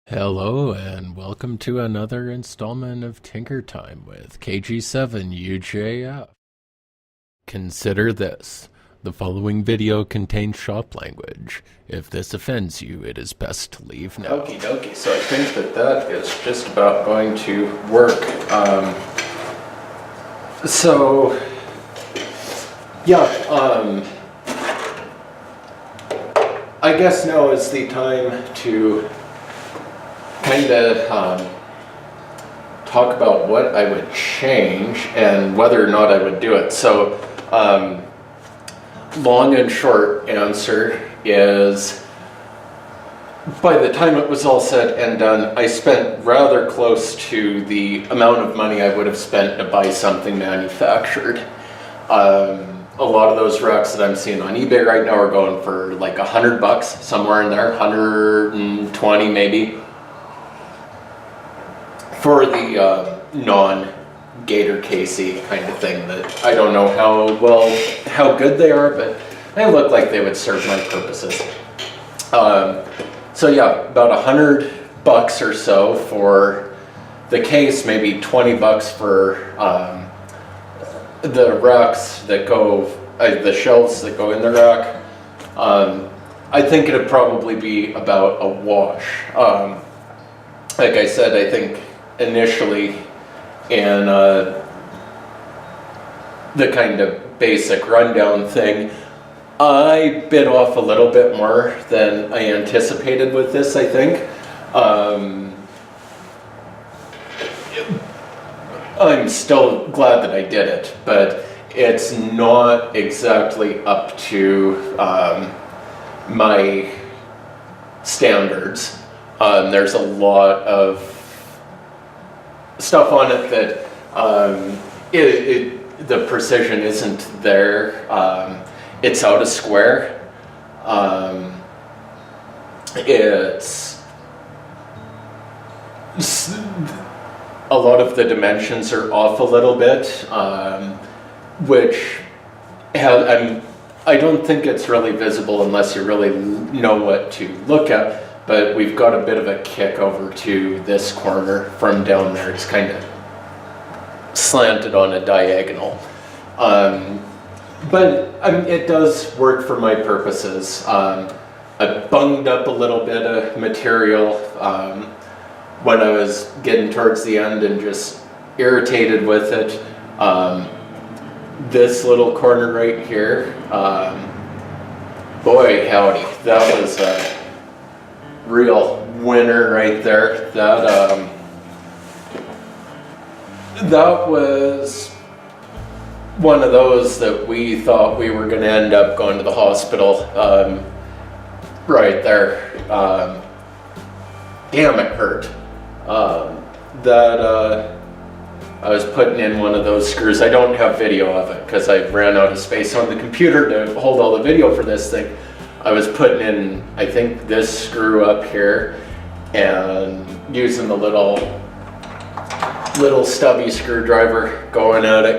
Hello and welcome to another installment of Tinker Time with KG7UJF. Consider this. The following video contains shop language. If this offends you, it is best to leave now. Okie dokie, so I think that is just about going to work. I guess now is the time to kind of talk about what I would change and whether or not I would do it. So, long and short answer is, by the time it was all said and done, I spent rather close to the amount of money I would have spent to buy something manufactured. A lot of those racks that I'm seeing on eBay right now are going for like $100, somewhere in there, 120 maybe. For the non-gator casey kind of thing that I don't know how good they are, but they look like they would serve my purposes. So yeah, about $100 or so for the case, maybe $20 for the racks that go, the shelves that go in the rack. I think it'd probably be about a wash. Like I said, I think initially in the kind of basic rundown thing, I bit off a little bit more than I anticipated with this, I think. I'm still glad that I did it, but it's not exactly up to my standards. There's a lot of stuff on it that the precision isn't there. It's out of square. A lot of the dimensions are off a little bit, which I don't think it's really visible unless you really know what to look at. But we've got a bit of a kick over to this corner from down there. It's kind of slanted on a diagonal. But I mean, it does work for my purposes. I bunged up a little bit of material when I was getting towards the end and just irritated with it. This little corner right here, boy howdy, that was a real winner right there. That was one of those that we thought we were going to end up going to the hospital right there. Damn, it hurt. I was putting in one of those screws. I don't have video of it because I ran out of space on the computer to hold all the video for this thing. I was putting in, I think, this screw up here and using the little stubby screwdriver, going at it,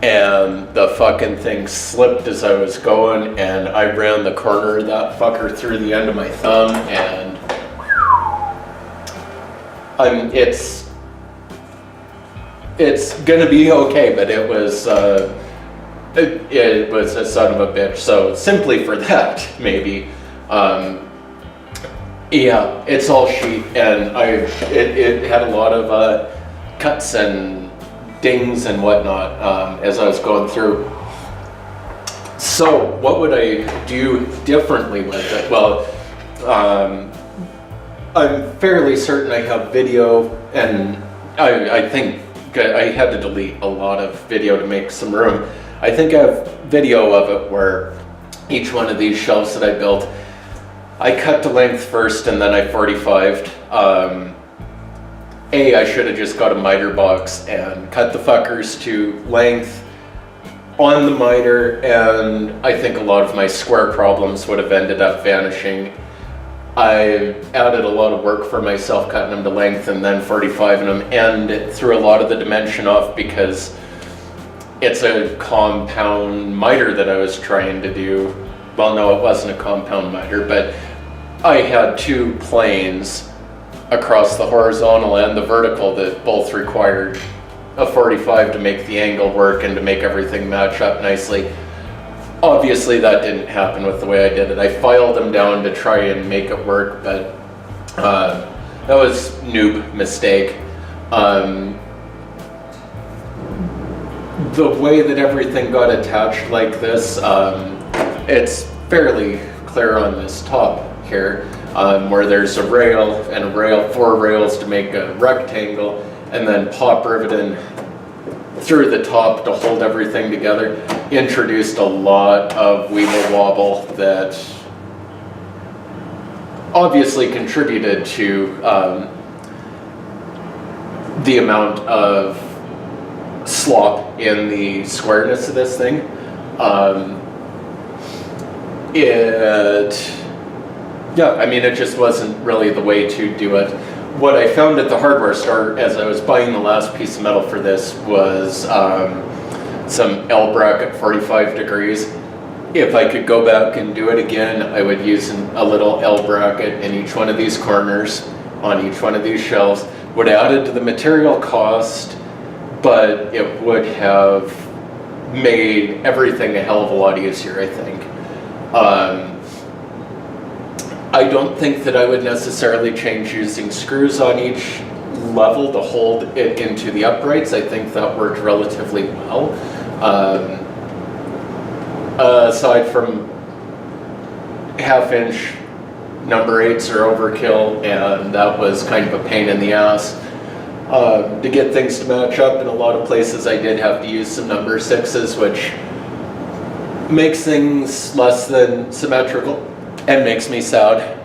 and the fucking thing slipped as I was going, and I ran the corner of that fucker through the end of my thumb, and it's gonna be okay, but it was it was a son of a bitch. So simply for that, maybe, yeah, it's all sheet, and it had a lot of cuts and dings and whatnot as I was going through. So what would I do differently with it? Well, I'm fairly certain I have video, and I think I had to delete a lot of video to make some room. I think I have video of it where each one of these shelves that I built, I cut to length first and then I 45'd. I should have just got a miter box and cut the fuckers to length on the miter, and I think a lot of my square problems would have ended up vanishing. I added a lot of work for myself cutting them to length and then 45'ing them, and it threw a lot of the dimension off because it's a compound miter that I was trying to do. Well, no, it wasn't a compound miter, but I had two planes across the horizontal and the vertical that both required a 45 to make the angle work and to make everything match up nicely. Obviously that didn't happen with the way I did it. I filed them down to try and make it work, but that was noob mistake. The way that everything got attached like this, it's fairly clear on this top here, where there's a rail and a rail, 4 rails to make a rectangle, and then pop riveting through the top to hold everything together. Introduced a lot of weeble wobble that obviously contributed to the amount of slop in the squareness of this thing. It just wasn't really the way to do it. What I found at the hardware store as I was buying the last piece of metal for this was some L bracket 45 degrees. If I could go back and do it again, I would use a little L bracket in each one of these corners on each one of these shelves. Would have added to the material cost, but it would have made everything a hell of a lot easier, I think. I don't think that I would necessarily change using screws on each level to hold it into the uprights. I think that worked relatively well. Aside from 1/2-inch number 8s are overkill, and that was kind of a pain in the ass. To get things to match up in a lot of places, I did have to use some number 6s, which makes things less than symmetrical and makes me sad.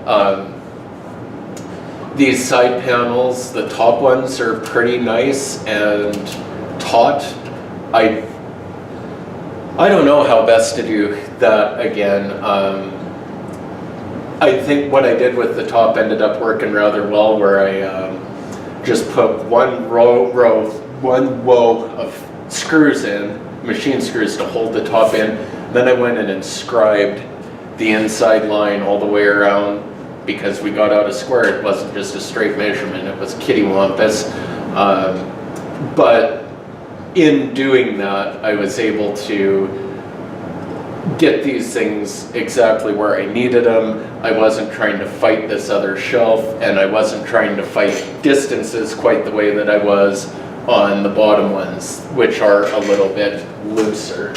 These side panels, the top ones are pretty nice and taut. I don't know how best to do that again. I think what I did with the top ended up working rather well, where I just put one row of screws in, machine screws to hold the top in. Then I went and inscribed the inside line all the way around, because we got out a square. It wasn't just a straight measurement, it was kittywampus. But in doing that, I was able to get these things exactly where I needed them. I wasn't trying to fight this other shelf, and I wasn't trying to fight distances quite the way that I was on the bottom ones, which are a little bit looser.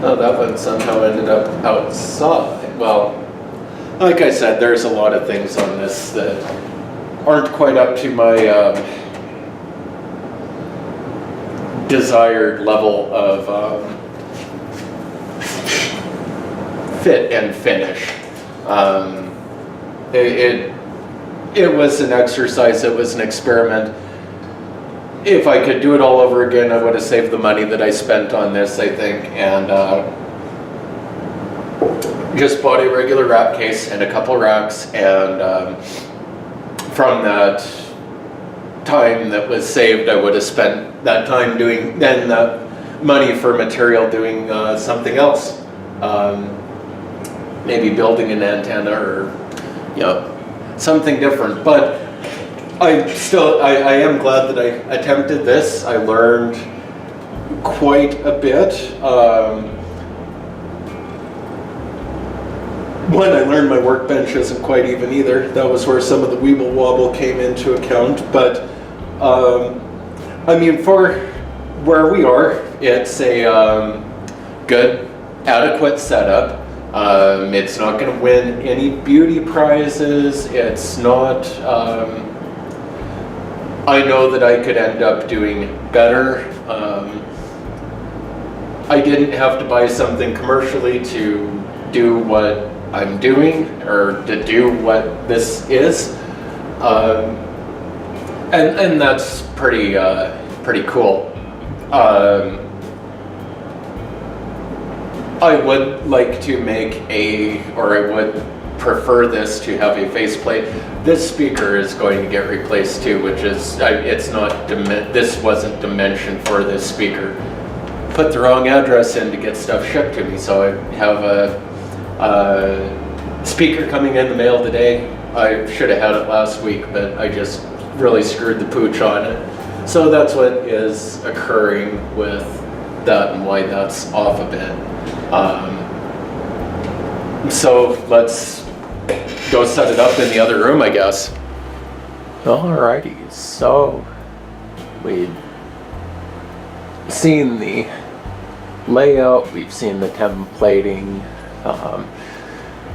Oh, that one somehow ended up outside. Well, like I said, there's a lot of things on this that aren't quite up to my desired level of fit and finish. It was an exercise, it was an experiment. If I could do it all over again, I would have saved the money that I spent on this, I think, and just bought a regular rack case and a couple racks, and from that time that was saved, I would have spent that time doing, then that money for material doing something else. Maybe building an antenna or, something different. But I am glad that I attempted this. I learned quite a bit. When I learned my workbench isn't quite even either. That was where some of the weeble wobble came into account. But for where we are, it's a good, adequate setup. It's not going to win any beauty prizes. It's not. I know that I could end up doing better. I didn't have to buy something commercially to do what I'm doing, or to do what this is, and that's pretty cool. I would like to I would prefer this to have a faceplate. This speaker is going to get replaced too, which is, this wasn't dimensioned for this speaker. Put the wrong address in to get stuff shipped to me, so I have speaker coming in the mail today. I should have had it last week, but I just really screwed the pooch on it. So that's what is occurring with that and why that's off a bit. So let's go set it up in the other room, I guess. Alrighty, so we've seen the layout, we've seen the templating,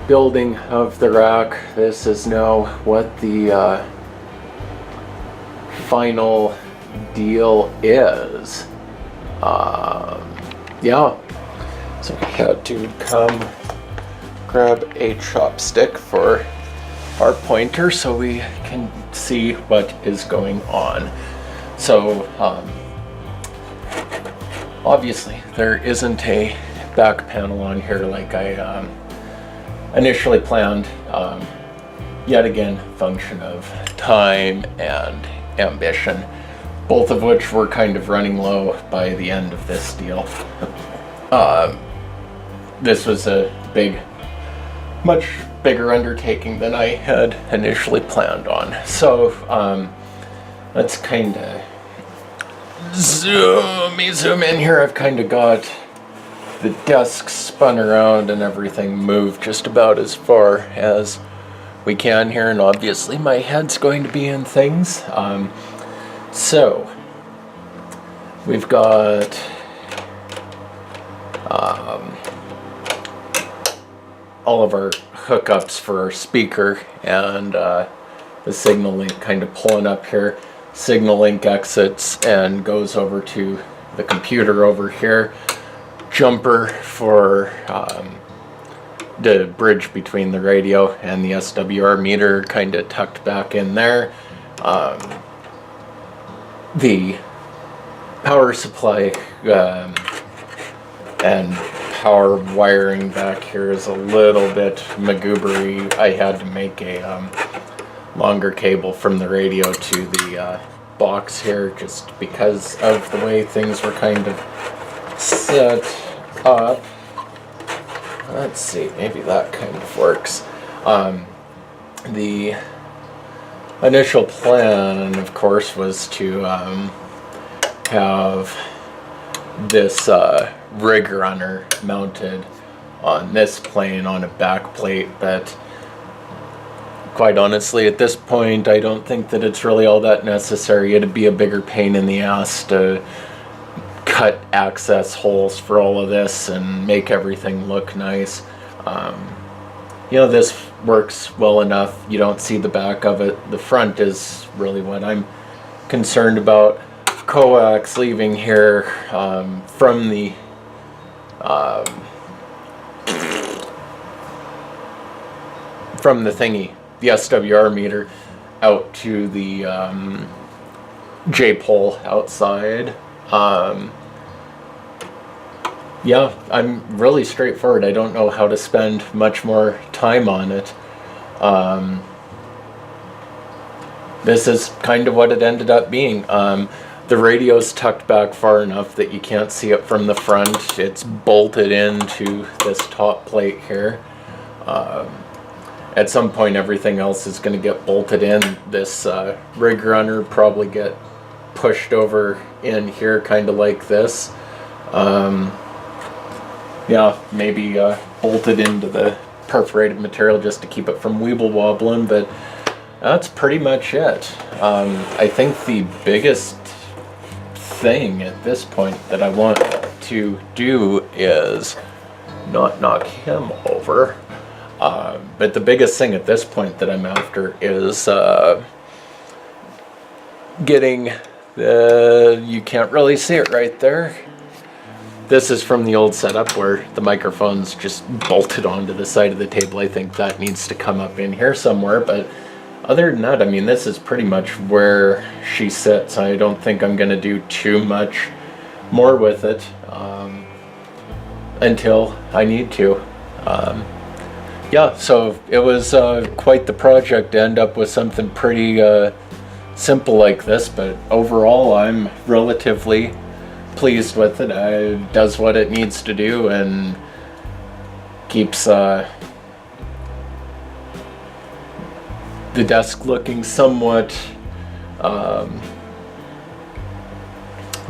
building of the rack. This is now what the final deal is. Yeah, so we had to come grab a chopstick for our pointer so we can see what is going on. So obviously there isn't a back panel on here like I initially planned. Yet again, function of time and ambition, both of which were kind of running low by the end of this deal. This was a much bigger undertaking than I had initially planned on. So let's kind of zoom in here. I've kind of got the desk spun around and everything moved just about as far as we can here, and obviously my head's going to be in things. So we've got all of our hookups for our speaker and the signal link kind of pulling up here. Signal link exits and goes over to the computer over here. Jumper for the bridge between the radio and the SWR meter kind of tucked back in there. The power supply and power wiring back here is a little bit magoobery. I had to make a longer cable from the radio to the box here just because of the way things were kind of set up. Let's see, maybe that kind of works. The initial plan, of course, was to have this rig runner mounted on this plane on a back plate, but quite honestly at this point I don't think that it's really all that necessary. It'd be a bigger pain in the ass to cut access holes for all of this and make everything look nice. You know, this works well enough. You don't see the back of it. The front is really what I'm concerned about. Coax leaving here from the thingy, the SWR meter, out to the J-pole outside. Yeah, I'm really straightforward. I don't know how to spend much more time on it. This is kind of what it ended up being. The radio's tucked back far enough that you can't see it from the front. It's bolted into this top plate here. At some point everything else is going to get bolted in. This rig runner probably get pushed over in here kind of like this. Yeah, maybe bolted into the perforated material just to keep it from weeble wobbling, but that's pretty much it. I think the biggest thing at this point that I want to do is not knock him over. But the biggest thing at this point that I'm after is getting the, you can't really see it right there. This is from the old setup where the microphone's just bolted onto the side of the table. I think that needs to come up in here somewhere, but other than that, I mean, this is pretty much where she sits. I don't think I'm going to do too much more with it until I need to. Yeah, so it was quite the project to end up with something pretty simple like this, but overall I'm relatively pleased with it. It does what it needs to do and keeps the desk looking somewhat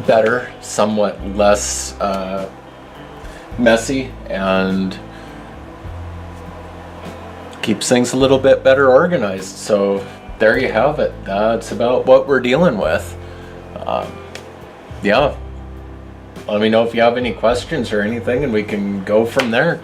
better, somewhat less messy, and keeps things a little bit better organized. So there you have it. That's about what we're dealing with. Yeah, let me know if you have any questions or anything, and we can go from there.